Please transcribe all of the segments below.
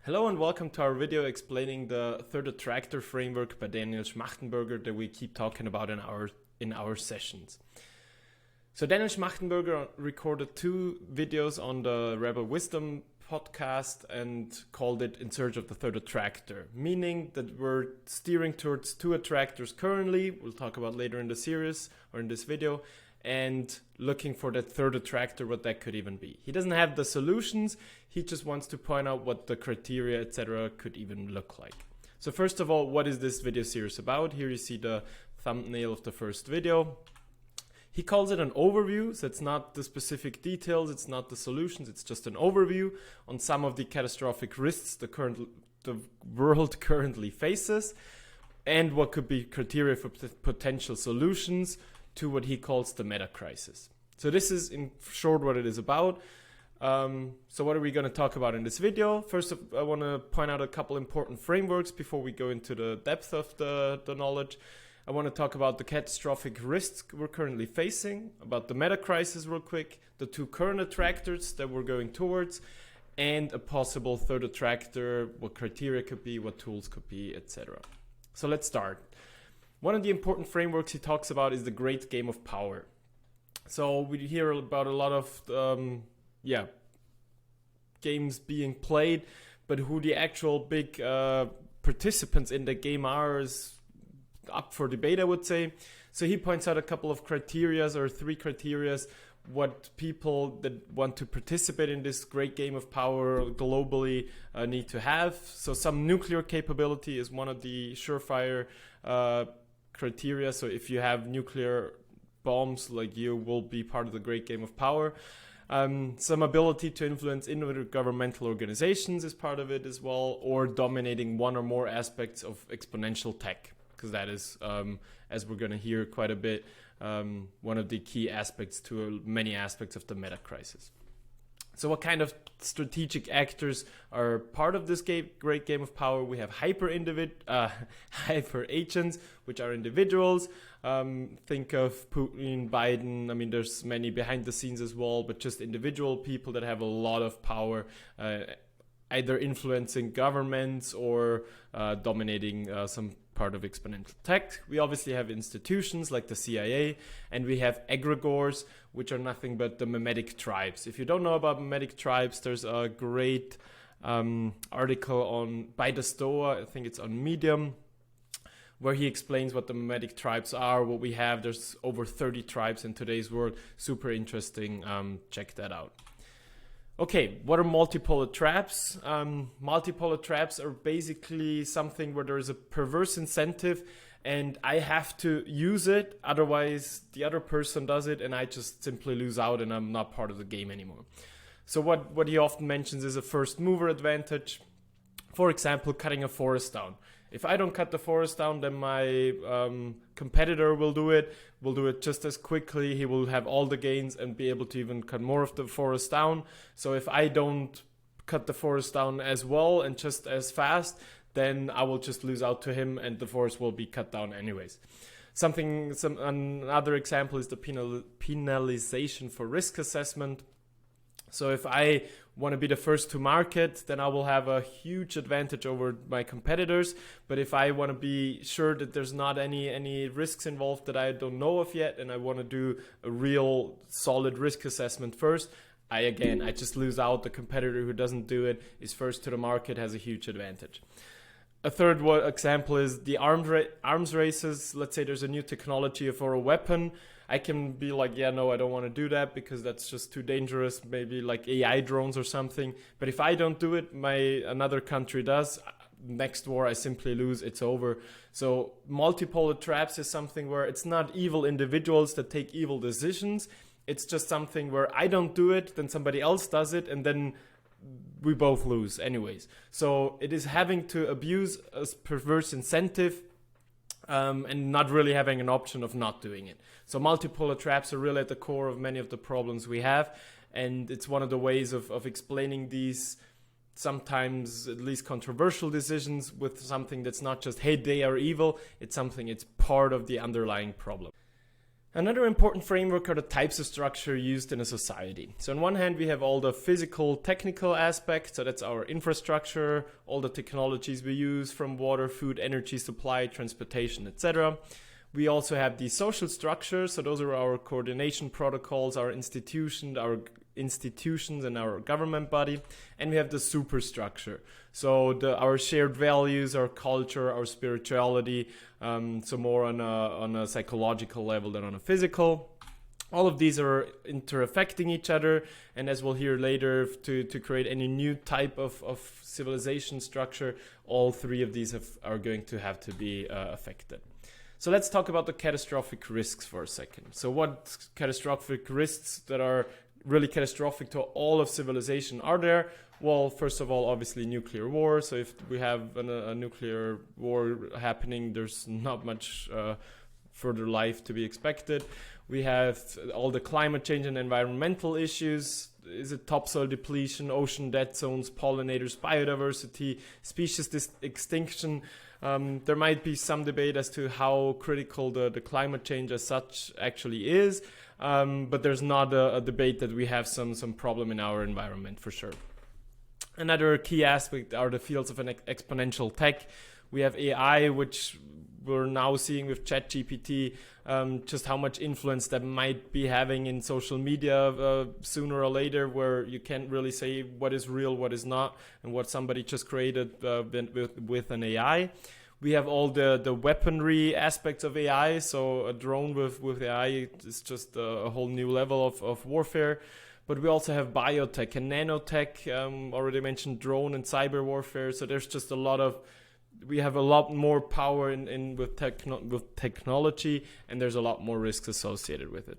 Hello and welcome to our video explaining the third attractor framework by Daniel Schmachtenberger that we keep talking about in our sessions. So Daniel Schmachtenberger recorded 2 videos on the Rebel Wisdom podcast and called it In Search of the Third Attractor, meaning that we're steering towards 2 attractors currently, we'll talk about later in the series or in this video, and looking for that third attractor, what that could even be. He doesn't have the solutions, he just wants to point out what the criteria, etc. could even look like. So first of all, what is this video series about? Here you see the thumbnail of the first video. He calls it an overview, so it's not the specific details, it's not the solutions, it's just an overview on some of the catastrophic risks the world currently faces, and what could be criteria for potential solutions to what he calls the meta crisis. So this is in short what it is about. So what are we going to talk about in this video? First, I want to point out a couple important frameworks before we go into the depth of the knowledge. I want to talk about the catastrophic risks we're currently facing, about the meta crisis real quick, the 2 current attractors that we're going towards, and a possible third attractor, what criteria could be, what tools could be, etc. So let's start. One of the important frameworks he talks about is the great game of power. So we hear about a lot of games being played, but who the actual big participants in the game are is up for debate, I would say. So he points out a couple of criterias or 3 criterias what people that want to participate in this great game of power globally need to have. So some nuclear capability is one of the surefire criteria. So if you have nuclear bombs, like, you will be part of the great game of power. Some ability to influence intergovernmental organizations is part of it as well, or dominating one or more aspects of exponential tech, because that is, as we're going to hear quite a bit, one of the key aspects to many aspects of the meta crisis. So what kind of strategic actors are part of this great game of power? We have hyper agents, which are individuals. Think of Putin, Biden. I mean, there's many behind the scenes as well, but just individual people that have a lot of power, either influencing governments or dominating some part of exponential tech. We obviously have institutions like the CIA, and we have egregores, which are nothing but the mimetic tribes. If you don't know about mimetic tribes, there's a great article by the Stoa, I think it's on Medium, where he explains what the mimetic tribes are, what we have. There's over 30 tribes in today's world. Super interesting. Check that out. Okay, what are multipolar traps? Multipolar traps are basically something where there is a perverse incentive and I have to use it, otherwise the other person does it and I just simply lose out and I'm not part of the game anymore. So what he often mentions is a first mover advantage. For example, cutting a forest down. If I don't cut the forest down, then my competitor will do it just as quickly. He will have all the gains and be able to even cut more of the forest down. So if I don't cut the forest down as well and just as fast, then I will just lose out to him and the forest will be cut down anyways. Another example is the penalization for risk assessment. So if I want to be the first to market, then I will have a huge advantage over my competitors. But if I want to be sure that there's not any risks involved that I don't know of yet, and I want to do a real solid risk assessment first, I just lose out. The competitor who doesn't do it is first to the market, has a huge advantage. A third example is the arms races. Let's say there's a new technology for a weapon. I can be like, yeah, no, I don't want to do that because that's just too dangerous, maybe like AI drones or something. But if I don't do it, another country does. Next war, I simply lose, it's over. So multipolar traps is something where it's not evil individuals that take evil decisions. It's just something where I don't do it, then somebody else does it, and then we both lose anyways. So it is having to abuse a perverse incentive and not really having an option of not doing it. So multipolar traps are really at the core of many of the problems we have, and it's one of the ways of explaining these sometimes at least controversial decisions with something that's not just, hey, they are evil, it's part of the underlying problem. Another important framework are the types of structure used in a society. So on one hand, we have all the physical, technical aspects. So that's our infrastructure, all the technologies we use from water, food, energy supply, transportation, etc. We also have the social structure. So those are our coordination protocols, our institutions and our government body. And we have the superstructure. So our shared values, our culture, our spirituality, so more on a psychological level than on a physical. All of these are inter-affecting each other, and as we'll hear later, to create any new type of civilization structure, all three of these are going to have to be affected. So let's talk about the catastrophic risks for a second. So what catastrophic risks that are really catastrophic to all of civilization are there? Well, first of all, obviously nuclear war. So if we have a nuclear war happening, there's not much further life to be expected. We have all the climate change and environmental issues. Is it topsoil depletion, ocean dead zones, pollinators, biodiversity, species extinction? There might be some debate as to how critical the climate change as such actually is, but there's not a debate that we have some problem in our environment for sure. Another key aspect are the fields of an exponential tech. We have AI, which we're now seeing with ChatGPT, just how much influence that might be having in social media sooner or later, where you can't really say what is real, what is not, and what somebody just created with an AI. We have all the weaponry aspects of AI. So a drone with AI is just a whole new level of warfare. But we also have biotech and nanotech, already mentioned drone and cyber warfare. So there's just we have a lot more power with technology, and there's a lot more risks associated with it.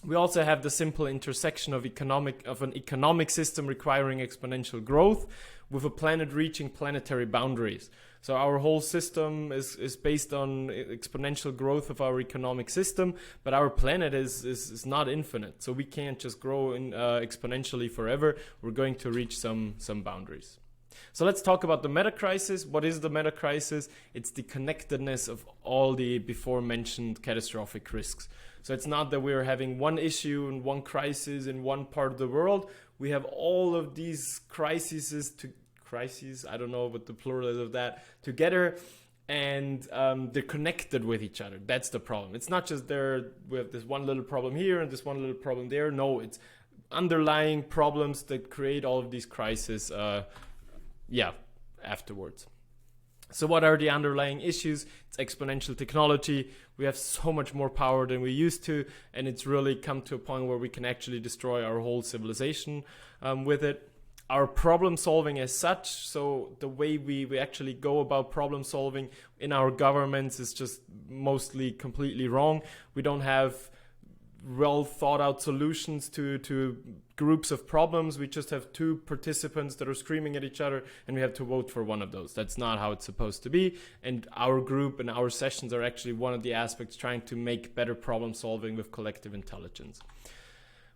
We also have the simple intersection of an economic system requiring exponential growth with a planet reaching planetary boundaries. So our whole system is based on exponential growth of our economic system, but our planet is not infinite. So we can't just grow exponentially forever. We're going to reach some boundaries. So let's talk about the meta crisis. What is the meta crisis? It's the connectedness of all the before mentioned catastrophic risks. So it's not that we're having one issue and one crisis in one part of the world. We have all of these crises, I don't know what the plural is of that, together, and they're connected with each other. That's the problem. It's not just we have this one little problem here and this one little problem there. No, it's underlying problems that create all of these crises afterwards. So what are the underlying issues? It's exponential technology. We have so much more power than we used to, and it's really come to a point where we can actually destroy our whole civilization with it. Our problem solving as such, so the way we actually go about problem solving in our governments is just mostly completely wrong. We don't have well thought out solutions to groups of problems. We just have two participants that are screaming at each other, and we have to vote for one of those. That's not how it's supposed to be. And our group and our sessions are actually one of the aspects trying to make better problem solving with collective intelligence.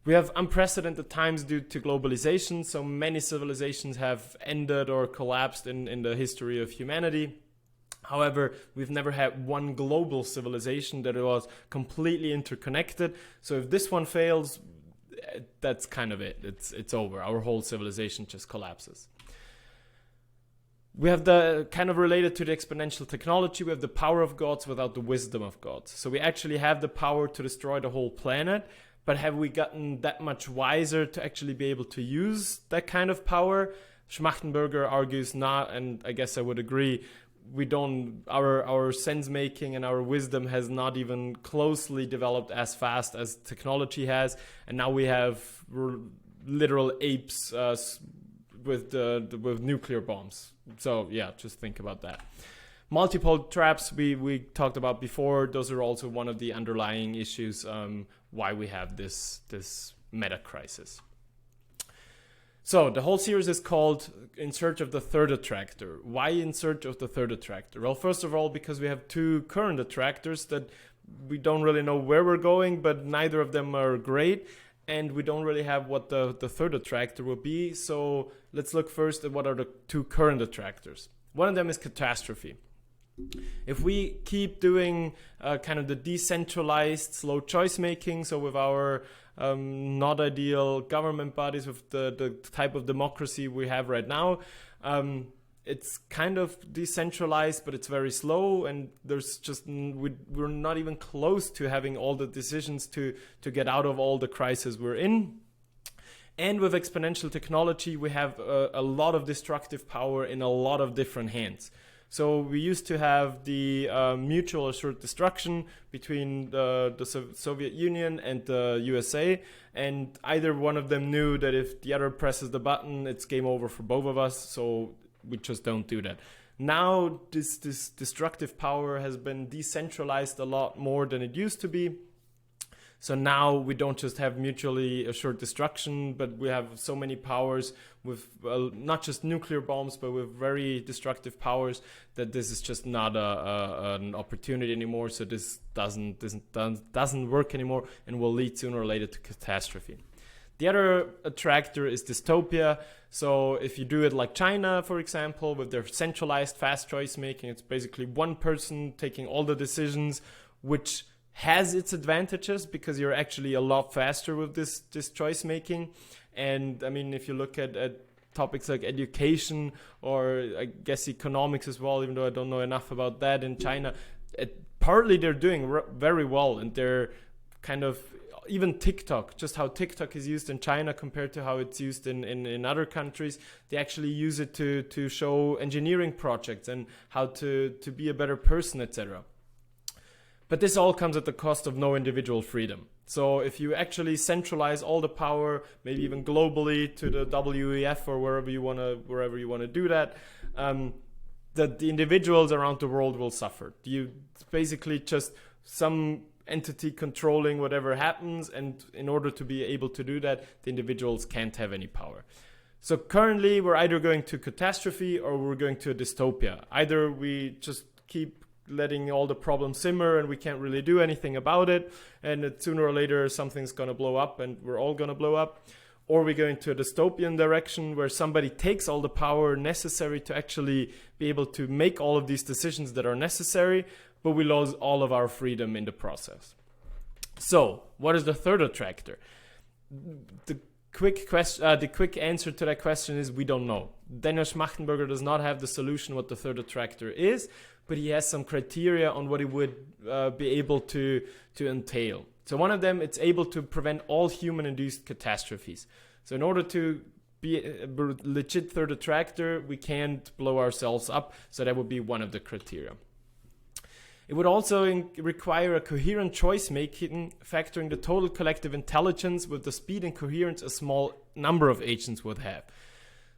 We have unprecedented times due to globalization. So many civilizations have ended or collapsed in the history of humanity. However, we've never had one global civilization that was completely interconnected. So if this one fails, that's kind of it. It's over. Our whole civilization just collapses. We have the kind of related to the exponential technology. We have the power of gods without the wisdom of gods. So we actually have the power to destroy the whole planet. But have we gotten that much wiser to actually be able to use that kind of power? Schmachtenberger argues not, and I guess I would agree. Our sense making and our wisdom has not even closely developed as fast as technology has, and now we have literal apes with nuclear bombs. So yeah, just think about that. Multiple traps we talked about before. Those are also one of the underlying issues why we have this meta crisis. So the whole series is called In Search of the Third Attractor. Why In Search of the Third Attractor? Well, first of all, because we have two current attractors that we don't really know where we're going, but neither of them are great. And we don't really have what the third attractor will be. So let's look first at what are the two current attractors. One of them is catastrophe. If we keep doing kind of the decentralized, slow choice making, so with our not ideal government bodies, with the type of democracy we have right now, it's kind of decentralized, but it's very slow, and there's just we're not even close to having all the decisions to get out of all the crises we're in. And with exponential technology, we have a lot of destructive power in a lot of different hands. So we used to have the mutual assured destruction between the Soviet Union and the USA, and either one of them knew that if the other presses the button, it's game over for both of us, so we just don't do that. Now this destructive power has been decentralized a lot more than it used to be. So now we don't just have mutually assured destruction, but we have so many powers with not just nuclear bombs, but with very destructive powers, that this is just not an opportunity anymore. So this doesn't work anymore, and will lead sooner or later to catastrophe. The other attractor is dystopia. So if you do it like China, for example, with their centralized fast choice making, it's basically one person taking all the decisions, which has its advantages because you're actually a lot faster with this choice making. And I mean, if you look at topics like education, or I guess economics as well, even though I don't know enough about that in China, partly they're doing very well, and they're kind of, even TikTok, just how TikTok is used in China compared to how it's used in other countries, they actually use it to show engineering projects and how to be a better person, etc. But this all comes at the cost of no individual freedom. So if you actually centralize all the power, maybe even globally to the WEF or wherever you want to do that, that the individuals around the world will suffer. You basically just some entity controlling whatever happens, and in order to be able to do that, the individuals can't have any power. So currently we're either going to catastrophe or we're going to a dystopia. Either we just keep letting all the problems simmer and we can't really do anything about it, and sooner or later something's going to blow up and we're all going to blow up, or we go into a dystopian direction where somebody takes all the power necessary to actually be able to make all of these decisions that are necessary, but we lose all of our freedom in the process. So what is the third attractor? The quick answer to that question is we don't know. Daniel Schmachtenberger does not have the solution what the third attractor is, but he has some criteria on what it would be able to entail. So one of them, it's able to prevent all human-induced catastrophes. So in order to be a legit third attractor, we can't blow ourselves up, so that would be one of the criteria. It would also require a coherent choice-making, factoring the total collective intelligence with the speed and coherence a small number of agents would have.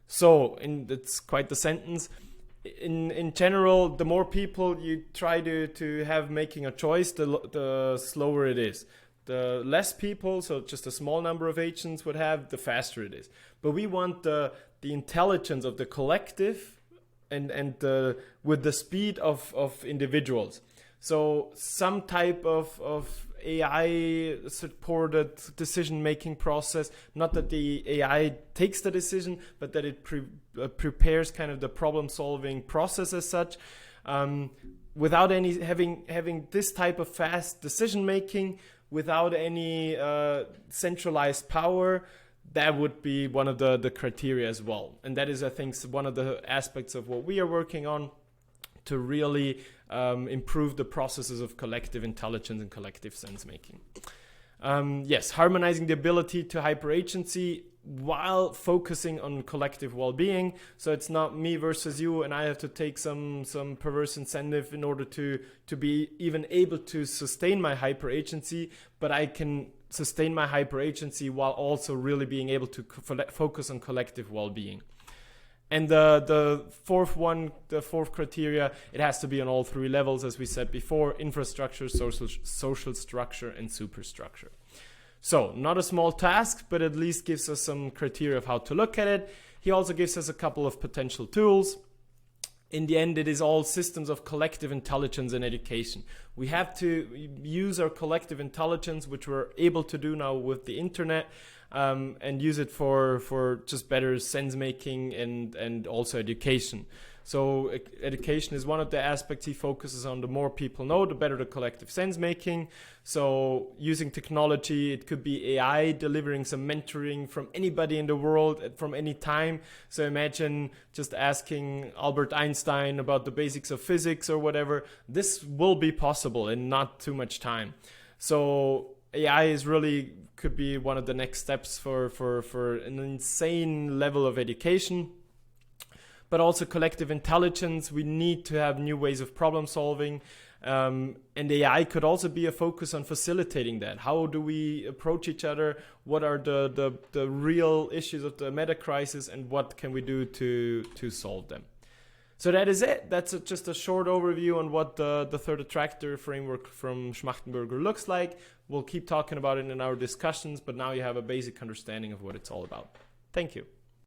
So, it's quite the sentence. In general, the more people you try to have making a choice, the slower it is. The less people, so just a small number of agents would have, the faster it is. But we want the intelligence of the collective and with the speed of individuals. So some type of AI-supported decision-making process, not that the AI takes the decision, but that it prepares kind of the problem-solving process as such, without any having this type of fast decision-making, without any centralized power. That would be one of the criteria as well. And that is, I think, one of the aspects of what we are working on to really improve the processes of collective intelligence and collective sense-making. Yes, harmonizing the ability to hyper-agency while focusing on collective well-being. So it's not me versus you and I have to take some perverse incentive in order to be even able to sustain my hyper-agency, but I can sustain my hyper-agency while also really being able to focus on collective well-being. And the fourth criteria, it has to be on all three levels, as we said before: infrastructure, social structure, and superstructure. So not a small task, but at least gives us some criteria of how to look at it. He also gives us a couple of potential tools. In the end, it is all systems of collective intelligence and education. We have to use our collective intelligence, which we're able to do now with the internet, and use it for just better sense making and also education. So education is one of the aspects he focuses on. The more people know, the better the collective sense making. So using technology, it could be AI delivering some mentoring from anybody in the world at from any time. So imagine just asking Albert Einstein about the basics of physics or whatever. This will be possible in not too much time. So AI is really could be one of the next steps for an insane level of education. But also collective intelligence. We need to have new ways of problem solving. And AI could also be a focus on facilitating that. How do we approach each other? What are the real issues of the meta crisis, and what can we do to solve them? So that is it. That's just a short overview on what the third attractor framework from Schmachtenberger looks like. We'll keep talking about it in our discussions, but now you have a basic understanding of what it's all about. Thank you.